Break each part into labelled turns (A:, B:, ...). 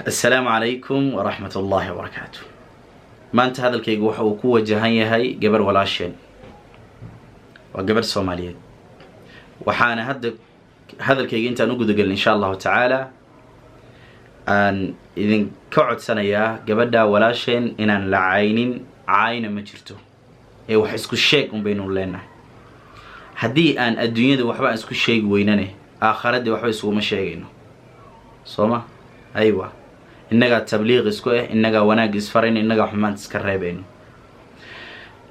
A: السلام عليكم ورحمة الله وبركاته. ما أنت هذا الكيجو وحوكو وجهاني هاي جبر ولا شين وجبر سوماليين وحانا هذا الكيجو أنت نقول إن شاء الله تعالى أن إذا كعد سنة يا جبر دا ولا شين إن لعينين عين ما جرتو إيه وحسكو الشيء بينه لنا هدي أن الدنيا دي وحبا اسكو الشيء وينني آخرت دي وحبا اسكو مشايقينه صوما أيوة إنك تبليغ اسكوه إنك وناق اسفرين إنك حمان تسكربين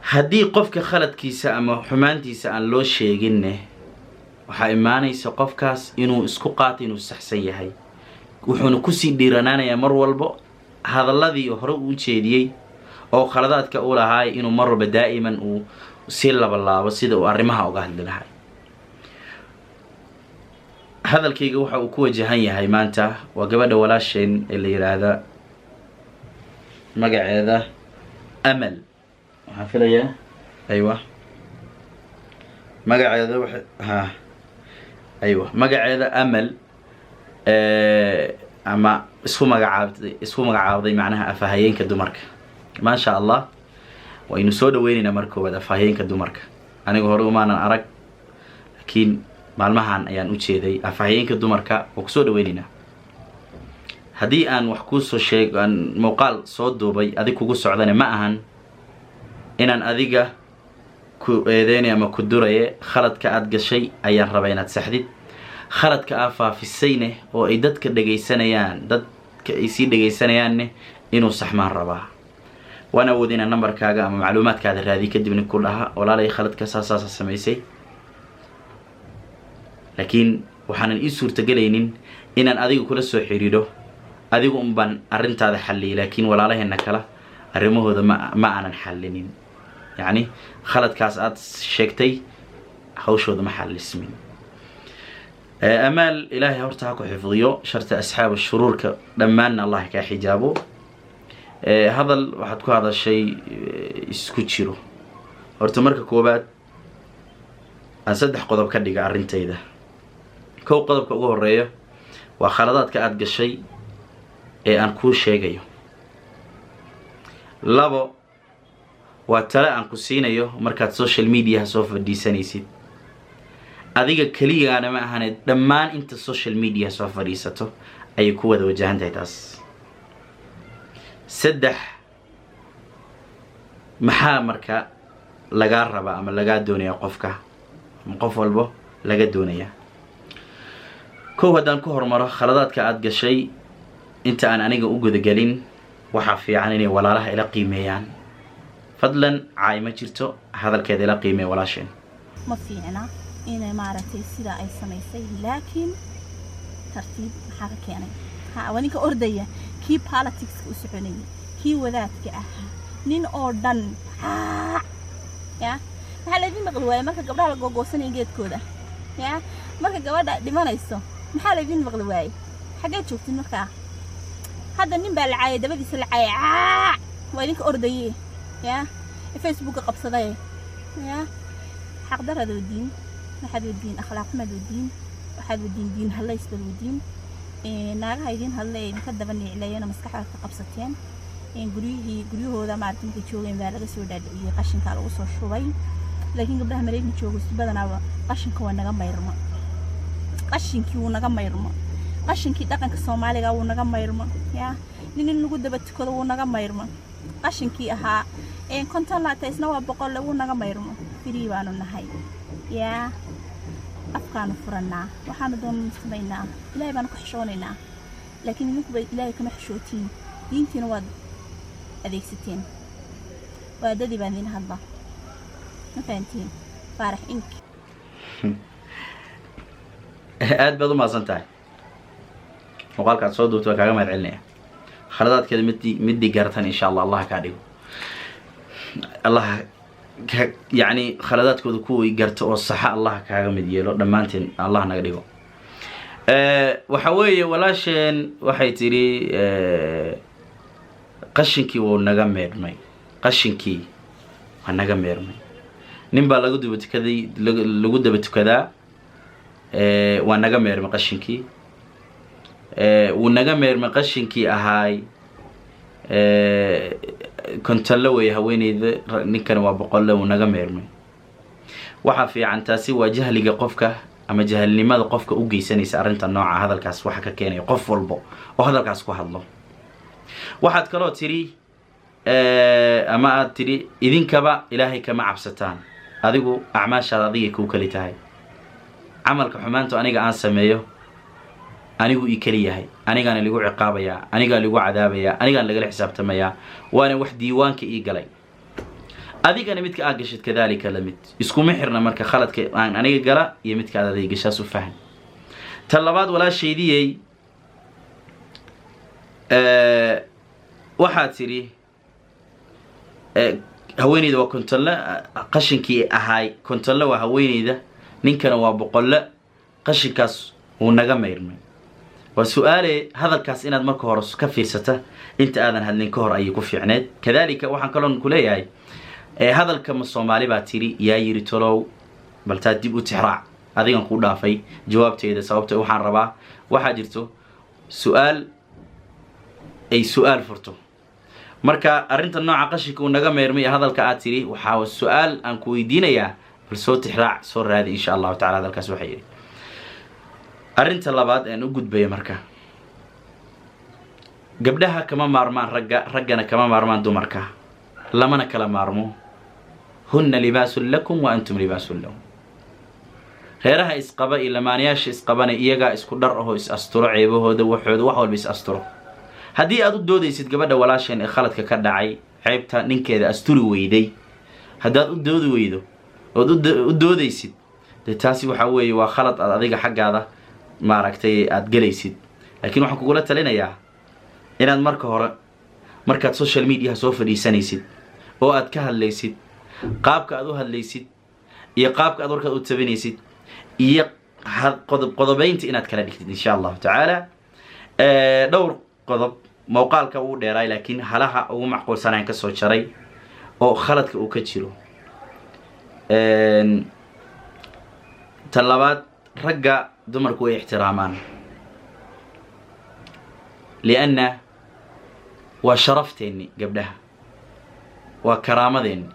A: هدي قفك خلط كيسا أما حمان تيسا أن لو شيقينه وحا إيماني سقف كاس إنو اسكو قاتينو السحسية هاي وحونو كسي ديرانانا يا مر والبو هذا الذي يهرق وشيديي أو خلطات كأولى هاي إنو مر بدائما وسيلا بالله وسيدا وأرمها وقاهد لها هذا الكيجا وحا وكو وجهاني هاي مانتا وقبل ولا شين اللي هذا مقع هذا أمل وحافلية أيوة مقع هذا ها أيوة مقع هذا أمل أما اسمه مقع عابدي معناها أفهيين كدومرك ما شاء الله وإنو سودا ويننا مركو هذا أفهيين كدومرك أنا قهرو ما أنا أرك لكن maalmahan ayaan u jeeday afahayeenka dumarka oo kusoo dhaweynina hadii aan wax ku soo sheeg aan muuqaal soo duubay adig kugu socdana ma ahan inaan adiga ku eedeynay ama ku duraye khaladka aad gashay ayaan rabaa inaad saxdid khaladka aad faafisayne oo ay dadka dhageysanayaan dadka ay si dhageysanayaan inuu saxmaan rabaa wana wadina numberkaaga ama macluumaadkaada raadi kadibna ku dhaha walaalay khaladka saasa sameysay لكن وحنا نقيس تجلينين إن أديك كل سوء حريده أديك بان أرنت هذا حلي لكن ولا له النكلة الرموه هذا ما أنا نحلنين يعني خلت كاسات شكتي حوش هذا محل اسمين أمال إلهي هرتها كحفظيه شرط أصحاب الشرور لما أن الله كحجابه هذا وحدكوا هذا الشيء يسكتشرو هرتمرك كوبات أصدق قضب كديك أرنتي ده كو قضبك ugu horeeyo waa khaladaadka aad gashay ee aan ku sheegayo labo waa tala aan ku siinayo markaad social media soo fadhiisanaysid adiga kaliyaana ma ahan dhammaan inta social media soo fadhiisato ay ku wada wajahantahay taas saddex maxaa marka laga raba ama laga doonayo qofka qof walbo laga doonaya كو هدان كو هرمرة خلادات كأد قشي انت aniga u gudagalin waxa fiican inay walaalaha ila qiimeeyaan fadlan caayma jirto hadalkeeda ila qiimee walaasheen
B: ma fiicna inay maaragtay sida ay sameysay laakiin tartiib waxa keenay waninka ordaya kii politics u soconay kii wadaadka ah nin oo dhan ya waxa la idin maqal waay marka gabdhaha la googoosanay geedkooda ya marka gabadha dhimanayso maxaa la idin maqal waay xagee joogtin marka هذا النبى العاية دبدي سلعاية وينك أردية يا فيسبوك قبصداية يا حقدر هذا الدين حد الدين أخلاق ما الدين وحد الدين دين هلا يسبل الدين نار هاي دين هلا يكذبني علي أنا مسكحة قبصتين قريه هذا ما عرفت كتشوين بالغ سوداد يقشن كارو وصل شوي لكن قبلها مريض نشوف بدنا قشن كوانا جنب يرمى قشن كيونا جنب يرمى قشنكي دقنك Soomaaliga uu naga mayrmo ya nin lagu dabatkoodo uu naga mayrmo qashinkii ahaa konton la taysna waa boqol uu naga mayrmo firi baanu nahay ya afkaan furanaa waxaan doon sameynaa ilaahay baan ku xishoonaynaa laakiin ninku bay ilaahay kama xishootiin diintiina waa adeegsateen waa dadii baan idin hadla ma fahantiin faarax ink
A: aad baad u maasantahay وقالك عن صوت وكاغا ما يعلنيه خلادات كده مدي قرتن ان شاء الله كاديو الله يعني خلادات كده كوي قرت او صح الله كاغا مديلو دمانتين الله نغا ديغو waxa weeye walaasheen waxay tiri qashinkii wuu naga meermay qashinkii waa naga meermay ninba lagu daba tukadaa waa naga meermay qashinkii ونجا ميرمي قشنكي أهاي كنت لوي هويني نكن وبقول ونجا ميرمي وحفي عن تاسي وجهل قفك أما جهل لماذا قفك أوجي سني سأرنت النوع هذا الكاس وحكا كيني قف والبو وهذا الكاس واحد الله واحد كلو تري أما تري إذن كبا إلهي كما عبستان هذه أعمال شرعية كوكلتاي عملك حمانتو أنيقا أن سميه أنيقو إيكاليهاي أنيقا اللي يقول عقابيا أنيقا اللي يقول عذابيا أنيقا اللي يقول حساب تميا وأنا واحد ديوانك إيقالي أذيك أنا متك أقشت كذلك لمت يسكو محرنا مركا خلط أنيقا قلا يمتك هذا ذي قشاس وفهم طلبات ولا شيء دي waxaad tiri haweeneyda waa kontolle qashinkii ahaay kontolle waa haweeneyda ninkana waa boqolle qashinkaas uu naga meyrmay waa su'aale hadalkaas inaad marka hore ka fiirsata inta aadan hadlin ka hor ayay ku fiicneed kadalika waxaan kaloon ku leeyahay hadalka ma Soomaali baa tiri yaa yiri tolow balta dib u tixraac adigan ku dhaafay jawaabteeda sababta waxaan rabaa waxa jirto su'aal أي سؤال فرتو مركا أرنت النوع قشك ونجا ميرمي هذا الكاتري وحاول السؤال أن كويدينا يا بالصوت إحراع صور هذه إن شاء الله تعالى هذا الكاس وحيري أرنت الله بعد أن أوجد بيا مركا قبلها كمان مارمان رجنا كمان مارمان دو مركا لما نكلم مارمو هن لباس لكم وأنتم لباس لهم غيرها إسقبا إلا ما نياش إسقبنا إيجا إسكدره إسأستر عيبه هذا وحول بيس أستره haddii aad u doodaysid gabadha walaasheen ee khaladka ka dhacay ceebta ninkeeda asturi weyday haddaad u doodi weydo oo u doodaysid taasi waxa weeye waa khalad aad adiga xaggaada maaragtay aad galaysid laakiin waxaan kugu la talinayaa inaad marka hore markaad social media soo fadhiisanaysid oo aad ka hadlaysid qaabka aad u hadlaysid iyo qaabka aad warkaad u tabinaysid iyo qodobaynta inaad kala dhigtid insha Allah ta'ala dhowr qodob موقعك uu dheeray laakiin halaha ugu macquulsanaan ka soo jaray oo khaladka uu ka jiro talabaad ragga dumarku way ixtiraamaan لأن وشرفتني قبلها وكرامتني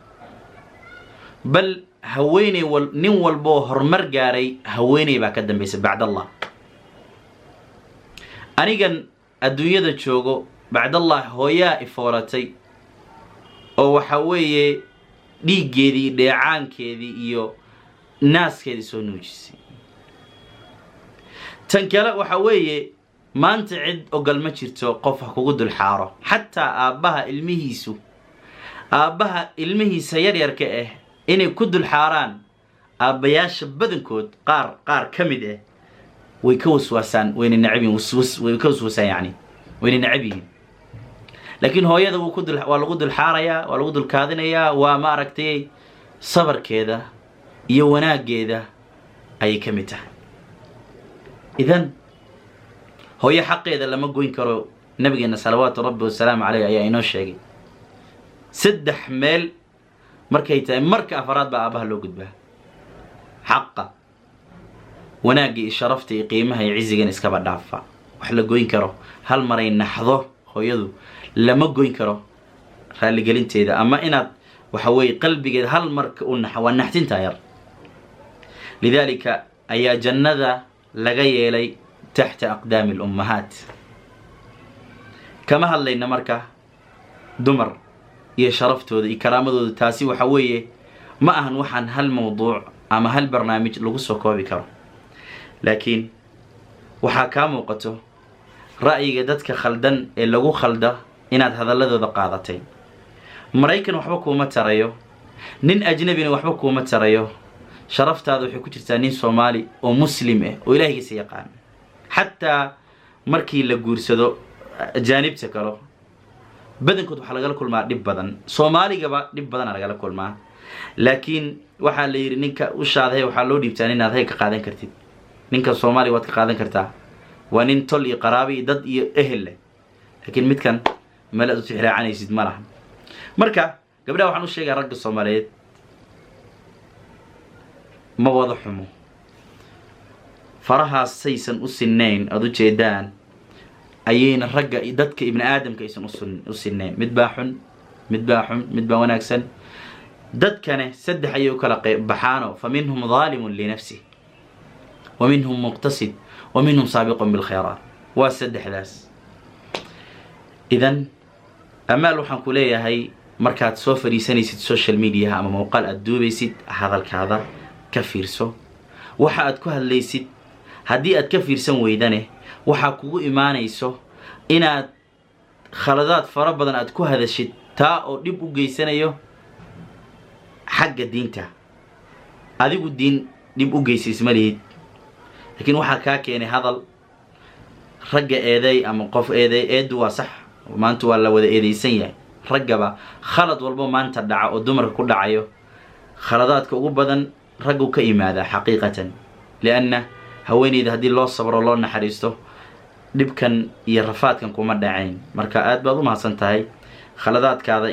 A: بل هويني nin walbo hormar gaaray haweeney baa ka dambeysay بعد الله anigan adduunyada joogo bacdallah hooyaa ifooratay oo waxa weeye dhiigeedii dheecaankeedii iyo naaskeedii soo nuujisay tan kale waxa weeye maanta cid ogal ma jirto qof kugu dul xaaro xataa aabaha ilmihiisa yaryarka ah inay ku dul xaaraan aabayaasha badankood qaar kamid ah way ka waswaasaan wayna nacabin way ka waswaasaan yani wayna nacabin laakiin hooyada waa lagu dul xaaraya waa lagu dul kaadinaya waa ma aragtay sabarkeeda iyo wanaageeda ay ka mid tahay idan hooyo xaqeeda lama goyn karo nabigeena salawaatu rabbi wasalaam alayhi ayaa inoo sheegay saddex meel markay tahay marka afraad baa aabaha loo gudbaa xaqa wanaagii sharaftii qiimaha iyo cizigan iskaba dhaafa wax la goyn karo hal maray naxdo hooyadu lama goyn karo raali gelinteeda ama inaad waxa weey qalbigeeda hal marka u naxwa naxtinta yar lidalika ayaa jannada laga yeelay tahta aqdam al ummahat kama hadlayna marka dumar iyo sharaftooda iyo karaamadooda taasi waxa weeye ma ahan waxaan hal mawduuc ama hal barnaamij lagu soo koobi karo laakiin waxa ka muuqato ra'yiga dadka khaldan ee lagu khalda inaad hadaladooda qaadatay maraykan waxba kuma tarayo nin ajnabina waxba kuma tarayo sharaftaadu waxay ku jirtaa nin Soomaali oo muslim ah oo Ilaahiisa yaqaan hatta markii la guursado jaanibta kale badankood waxa laga kulmaa dib badan Soomaaligaba dib badan laga kulmaa laakiin waxa la yiri ninka u shaaday waxa loo dhiibtaa inaad hay ka qaadan kartid ninka Soomaali waad ka qaadan kartaa waa nin tol iyo qaraabi dad iyo ehel leh laakiin midkan meel aad u tixraacanaysid ma laha marka gabadha waxaan u sheegay ragga Soomaaliyeed ma wada xumo faraha saysan u sinnayn aad u jeedaan ayayna ragga dadka ibni aadamka aysan u sineen mid baa xun mid baa wanaagsan dadkane saddex ayay u kala baxaano fa minhum dhaalimun linafsih wa minhum muqtasid wa minhum saabiqun bilkhayraat waa saddexdaas idan amaal waxaan ku leeyahay markaad soo fariisanaysid social media ama muuqaal aad duubaysid hadalkaada ka fiirso waxa aad ku hadlaysid haddii aad ka fiirsan weydane waxaa kugu imaanayso inaad khaladaad fara badan aad ku hadashid taa oo dhib u geysanayo xagga diinta adigu diin dhib u geysays ma lihid laakiin waxaa kaa keenay hadal ragga eeday ama qof eedu waa sax maanta waa la wada eedaysan yahay raggaba khalad walbo maanta dhaca oo dumarka ku dhacayo khaladaadka ugu badan raggu ka imaadaa xaqiiqatan lianna haweeneyda haddii loo sabro loo naxariisto dhibkan iyo rafaadkan kuma dhacayn marka aad baad u mahadsan tahay khaladaadkaada